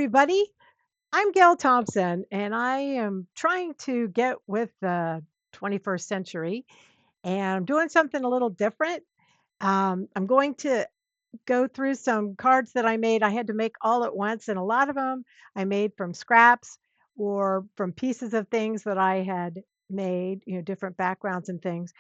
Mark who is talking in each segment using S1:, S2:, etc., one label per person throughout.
S1: everybody. I'm Gail Thompson, and I am trying to get with the 21st century, and I'm doing something a little different. I'm going to go through some cards that I made. I had to make all at once, and a lot of them I made from scraps or from pieces of things that I had made, different backgrounds and things.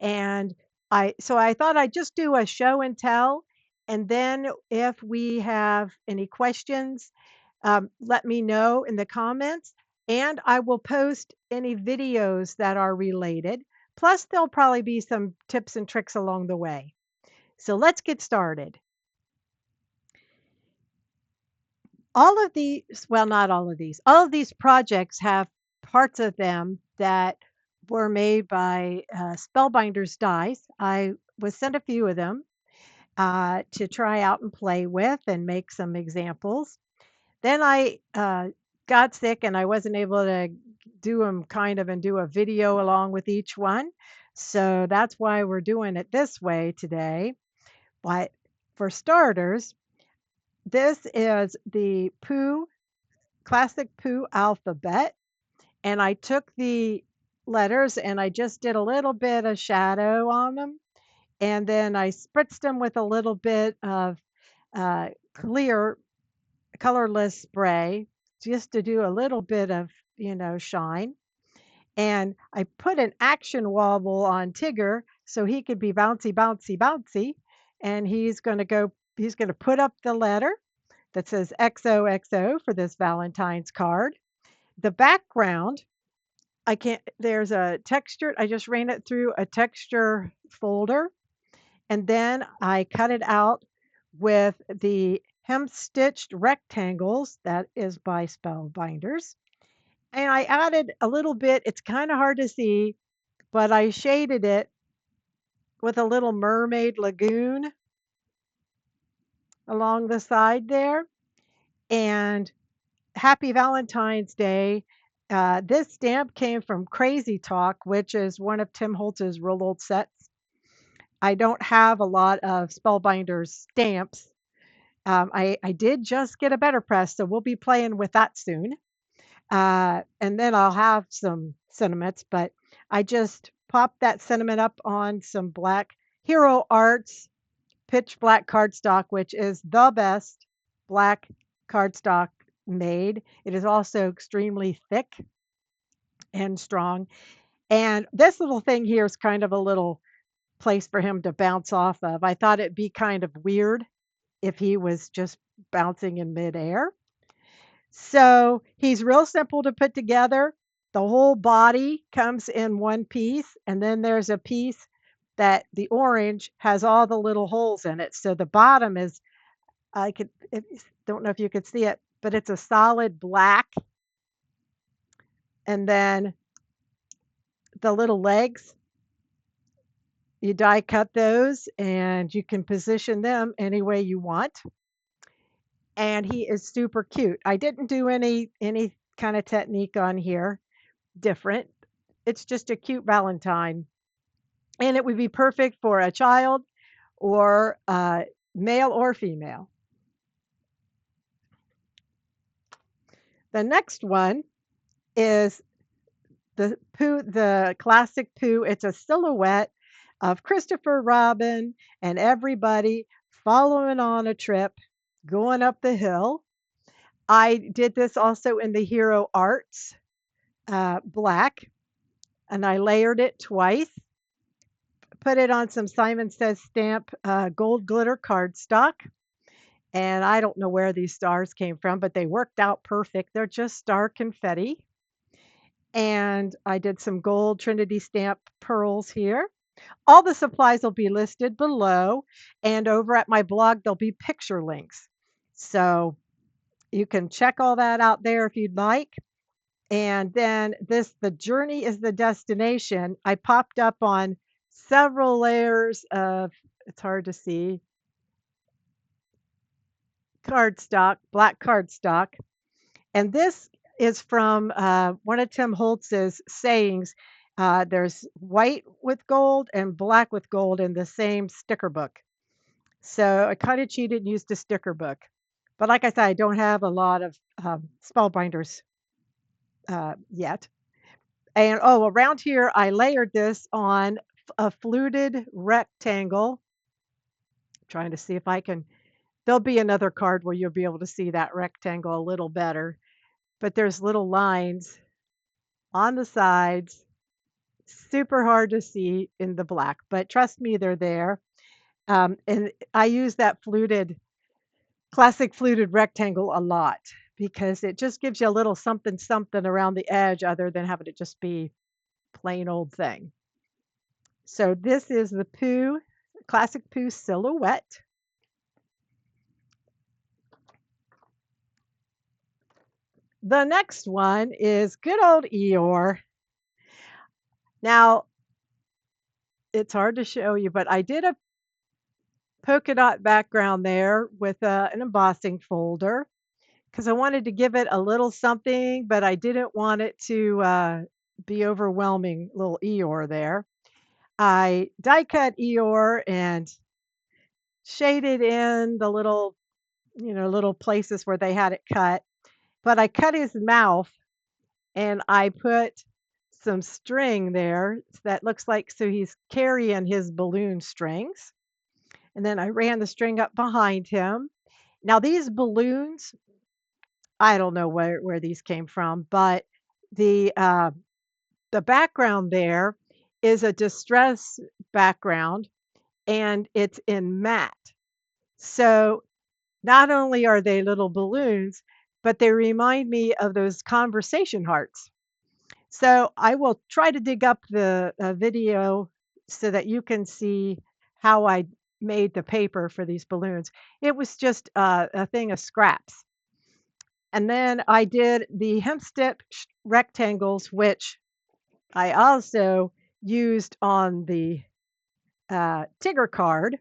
S1: And I thought I'd just do a show and tell, and then if we have any questions, let me know in the comments, and I will post any videos that are related. Plus, there'll probably be some tips and tricks along the way. So let's get started. All of these, well, not all of these projects have parts of them that were made by Spellbinders dies. I was sent a few of them to try out and play with and make some examples. Then I got sick and I wasn't able to do them kind of and do a video along with each one. So that's why we're doing it this way today. But for starters, this is the Classic Pooh alphabet. And I took the letters and I just did a little bit of shadow on them. And then I spritzed them with a little bit of clear colorless spray just to do a little bit of, shine. And I put an action wobble on Tigger so he could be bouncy, bouncy, bouncy. And he's going to put up the letter that says XOXO for this Valentine's card. The background, there's a texture. I just ran it through a texture folder. And then I cut it out with the hem stitched rectangles. That is by Spellbinders. And I added a little bit, it's kind of hard to see, but I shaded it with a little mermaid lagoon along the side there. And happy Valentine's Day. This stamp came from Crazy Talk, which is one of Tim Holtz's real old sets. I don't have a lot of Spellbinders stamps. I did just get a better press, so we'll be playing with that soon. And then I'll have some sentiments, but I just popped that sentiment up on some black Hero Arts pitch black cardstock, which is the best black cardstock made. It is also extremely thick and strong. And this little thing here is kind of a little place for him to bounce off of. I thought it'd be kind of weird if he was just bouncing in midair. So he's real simple to put together. The whole body comes in one piece, and then there's a piece that the orange has all the little holes in it. So the bottom is, don't know if you could see it, but it's a solid black. And then the little legs, you die cut those and you can position them any way you want. And he is super cute. I didn't do any kind of technique on here different. It's just a cute Valentine. And it would be perfect for a child or male or female. The next one is the Classic Pooh. It's a silhouette of Christopher Robin and everybody following on a trip, going up the hill. I did this also in the Hero Arts black, and I layered it twice. Put it on some Simon Says Stamp gold glitter cardstock. And I don't know where these stars came from, but they worked out perfect. They're just star confetti. And I did some gold Trinity Stamp pearls here. All the supplies will be listed below. And over at my blog, there'll be picture links. So you can check all that out there if you'd like. And then the journey is the destination. I popped up on several layers of, it's hard to see, cardstock, black cardstock. And this is from one of Tim Holtz's sayings. There's white with gold and black with gold in the same sticker book. So I kind of cheated and used a sticker book. But like I said, I don't have a lot of Spellbinders yet. And oh, around here, I layered this on a fluted rectangle. Trying to see if I can. There'll be another card where you'll be able to see that rectangle a little better. But there's little lines on the sides, super hard to see in the black. But trust me, they're there. And I use that classic fluted rectangle a lot because it just gives you a little something something around the edge other than having it just be plain old thing. So this is the Classic Pooh silhouette. The next one is good old Eeyore. Now, it's hard to show you, but I did a polka dot background there with an embossing folder because I wanted to give it a little something, but I didn't want it to be overwhelming. Little Eeyore there. I die cut Eeyore and shaded in the little, little places where they had it cut. But I cut his mouth and I put some string there that looks like so he's carrying his balloon strings. And then I ran the string up behind him. Now these balloons, I don't know where these came from, but the uh, the background there is a distress background and it's in matte. So not only are they little balloons, but they remind me of those conversation hearts. So I will try to dig up the video so that you can see how I made the paper for these balloons. It was just a thing of scraps. And then I did the hemstitch rectangles, which I also used on the Tigger card.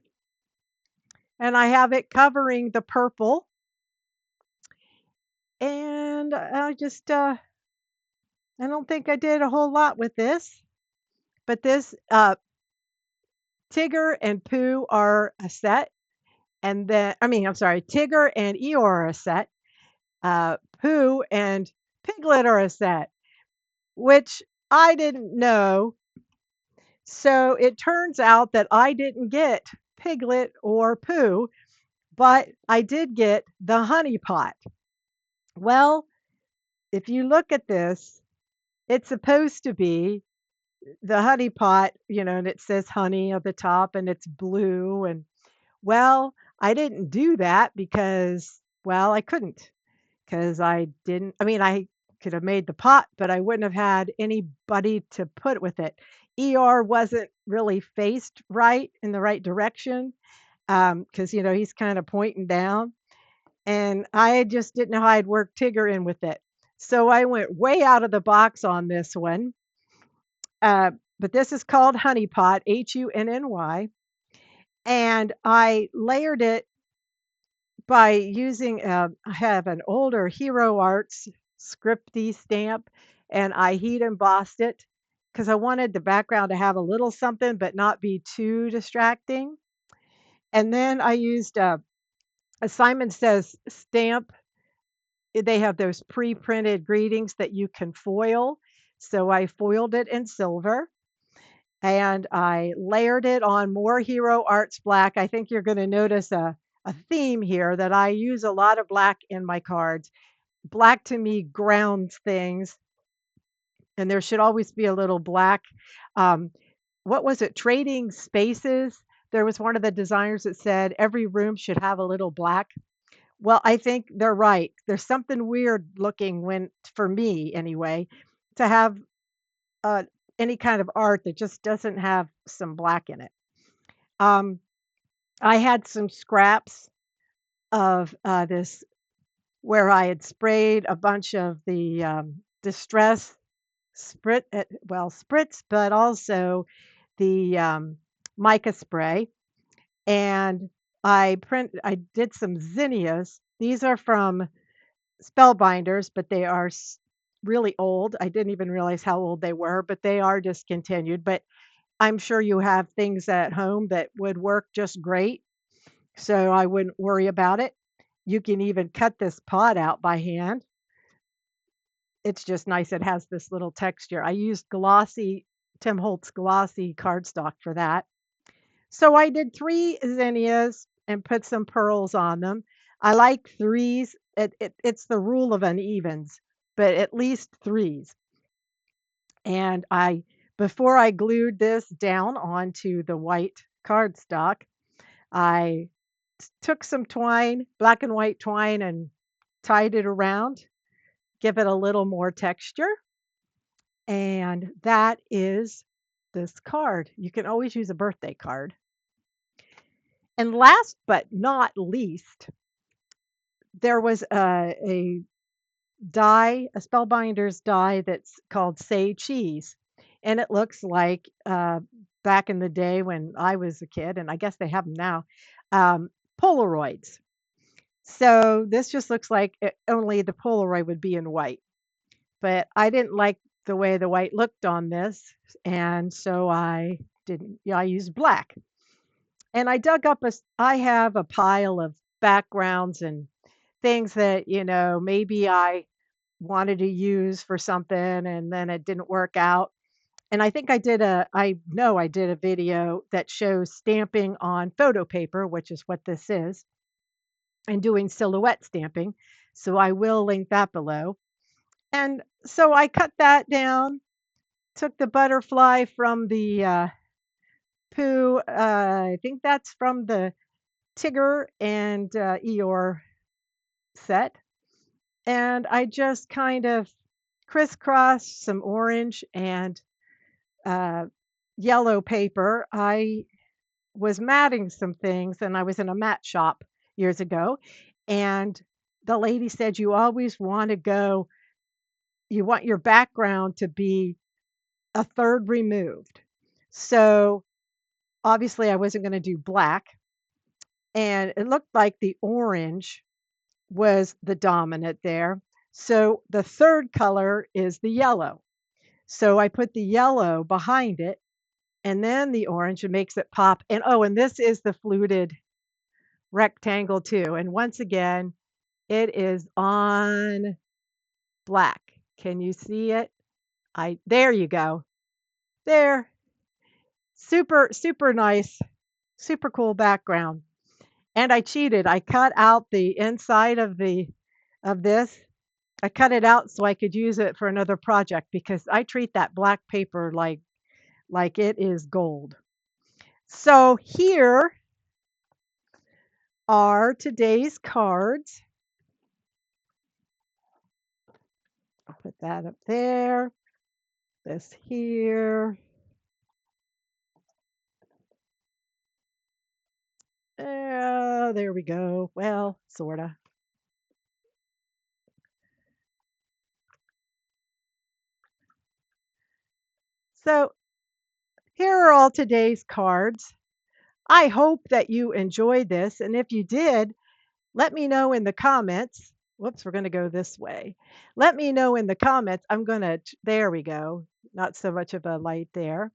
S1: And I have it covering the purple. And I don't think I did a whole lot with this, but this Tigger and Pooh are a set. And then, I'm sorry, Tigger and Eeyore are a set. Pooh and Piglet are a set, which I didn't know. So it turns out that I didn't get Piglet or Pooh, but I did get the honey pot. Well, if you look at this, it's supposed to be the honey pot, and it says honey at the top and it's blue. And well, I didn't do that because, well, I couldn't because I didn't, I could have made the pot, but I wouldn't have had anybody to put with it. ER wasn't really faced right in the right direction because, he's kind of pointing down. And I just didn't know how I'd work Tigger in with it. So I went way out of the box on this one. But this is called Honey Pot, Hunny. And I layered it by using, I have an older Hero Arts scripty stamp, and I heat embossed it because I wanted the background to have a little something but not be too distracting. And then I used a Simon Says stamp. They have those pre-printed greetings that you can foil. So I foiled it in silver and I layered it on more Hero Arts black. I think you're going to notice a theme here that I use a lot of black in my cards. Black to me grounds things, and there should always be a little black. Um, what was it? Trading Spaces. There was one of the designers that said every room should have a little black. Well, I think they're right. There's something weird looking for me anyway, to have uh, any kind of art that just doesn't have some black in it. Um, I had some scraps of this where I had sprayed a bunch of the distress spritz, but also the mica spray. And I did some zinnias. These are from Spellbinders, but they are really old. I didn't even realize how old they were, but they are discontinued. But I'm sure you have things at home that would work just great. So I wouldn't worry about it. You can even cut this pot out by hand. It's just nice. It has this little texture. I used glossy, Tim Holtz glossy cardstock for that. So I did 3 zinnias and put some pearls on them. I like threes. It's the rule of unevens, but at least threes. And before I glued this down onto the white cardstock, I took some twine, black and white twine, and tied it around, give it a little more texture. And that is this card. You can always use a birthday card. And last but not least, there was a die, a Spellbinders die that's called Say Cheese. And it looks like back in the day when I was a kid, and I guess they have them now, Polaroids. So this just looks like only the Polaroid would be in white. But I didn't like the way the white looked on this, and so I didn't. Yeah, I used black. And I dug up I have a pile of backgrounds and things that, maybe I wanted to use for something and then it didn't work out. And I think I know I did a video that shows stamping on photo paper, which is what this is, and doing silhouette stamping. So I will link that below. And so I cut that down, took the butterfly from the Pooh, I think that's from the Tigger and Eeyore set. And I just kind of crisscrossed some orange and uh, yellow paper. I was matting some things, and I was in a mat shop years ago. And the lady said, you always want to go, you want your background to be a third removed. So obviously, I wasn't going to do black. And it looked like the orange was the dominant there. So the third color is the yellow. So I put the yellow behind it and then the orange, and makes it pop. And oh, and this is the fluted rectangle too. And once again, it is on black. Can you see it? There you go. There. Super, super nice, super cool background. And I cheated. I cut out the inside of this. I cut it out so I could use it for another project because I treat that black paper like it is gold. So here are today's cards. I'll put that up there. This here. There we go. Well, sorta. So here are all today's cards. I hope that you enjoyed this. And if you did, let me know in the comments. Whoops, we're going to go this way. Let me know in the comments. There we go. Not so much of a light there.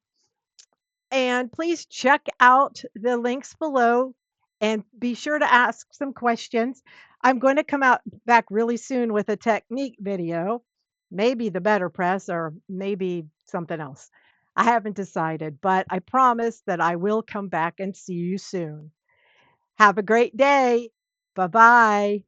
S1: And please check out the links below and be sure to ask some questions. I'm going to come out back really soon with a technique video, maybe the better press or maybe something else. I haven't decided, but I promise that I will come back and see you soon. Have a great day. Bye-bye.